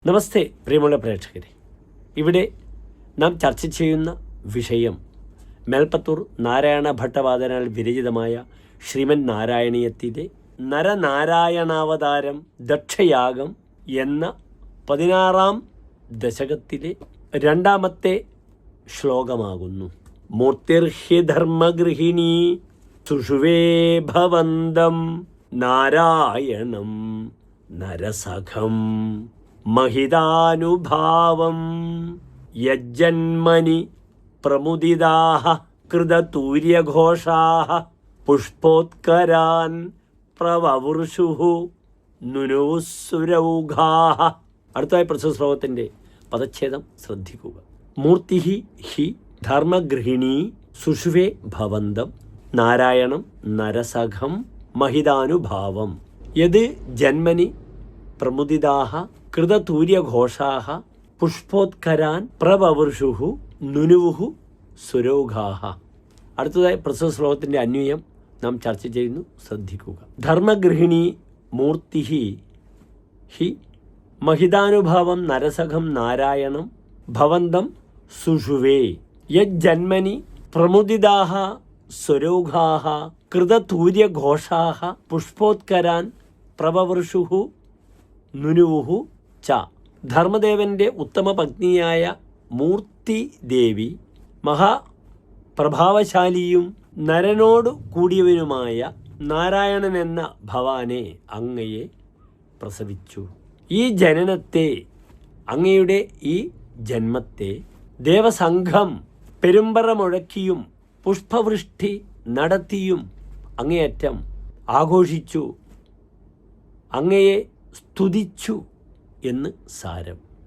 നമസ്തേ പ്രിയമുള്ള പ്രേക്ഷകരെ, ഇവിടെ നാം ചർച്ച ചെയ്യുന്ന വിഷയം മേൽപ്പത്തൂർ നാരായണ ഭട്ടവാദനാൽ വിരചിതമായ ശ്രീമൻ നാരായണീയത്തിലെ നരനാരായണാവതാരം ദക്ഷയാഗം എന്ന 16-ാം ദശകത്തിലെ 2-ാമത്തെ ശ്ലോകമാകുന്നു. മൂർത്തിർഹി ധർമ്മഗൃഹിണീ സുഷുവേ ഭവന്തം നാരായണം നരസഖം മഹിതാനുഭാവം യജ്ജന്മനി പ്രമുദിതാഃ കൃതതൂര്യഘോഷാഃ പുഷ്പോത്കരാൻ പ്രവവൃഷുഃ നുനുസുരൗഘാഃ. അടുത്തതായി പ്രസ്തുത ശ്ലോകത്തിൻ്റെ പദച്ഛേദം ശ്രദ്ധിക്കുക. മൂർത്തിഹി ഹി ധർമ്മഗൃഹിണീ സുഷുവേ ഭവന്തം നാരായണം നരസഖം മഹിതാനുഭാവം യത് ജന്മനി പ്രമുദിതാഃ കൃതതൂര്യഘോഷാഃ പുഷ്പോത്കരാൻ പ്രവവൃഷുഃ നുനുവുഃ സുരൗഘാഃ. അടുത്തതായി പ്രസ്തുത ശ്ലോകത്തിൻ്റെ അന്വയം നാം ചർച്ച ചെയ്യുന്നു, ശ്രദ്ധിക്കുക. ധർമ്മഗൃഹിണീ മൂർത്തിഹി ഹി മഹിതാനുഭാവം നരസഖം നാരായണം ഭവന്തം സുഷുവേ യജ്ജന്മനി പ്രമുദിതാഃ സ്വരൗഘാഃ കൃതതൂര്യഘോഷാഃ പുഷ്പോത്കരാൻ പ്രവവൃഷുഃ നുനുവുഃ ച. ധർമ്മദേവൻ്റെ ഉത്തമ പത്നിയായ മൂർത്തി ദേവി മഹാപ്രഭാവശാലിയും നരനോടു കൂടിയവനുമായ നാരായണൻ എന്ന ഭവാനെ അങ്ങയെ പ്രസവിച്ചു. ഈ ജനനത്തെ, അങ്ങയുടെ ഈ ജന്മത്തെ ദേവസംഘം പെരുമ്പറ മുഴക്കിയും പുഷ്പവൃഷ്ടി നടത്തിയും അങ്ങേയറ്റം ആഘോഷിച്ചു, അങ്ങയെ സ്തുതിച്ചു എന്ന് സാരം.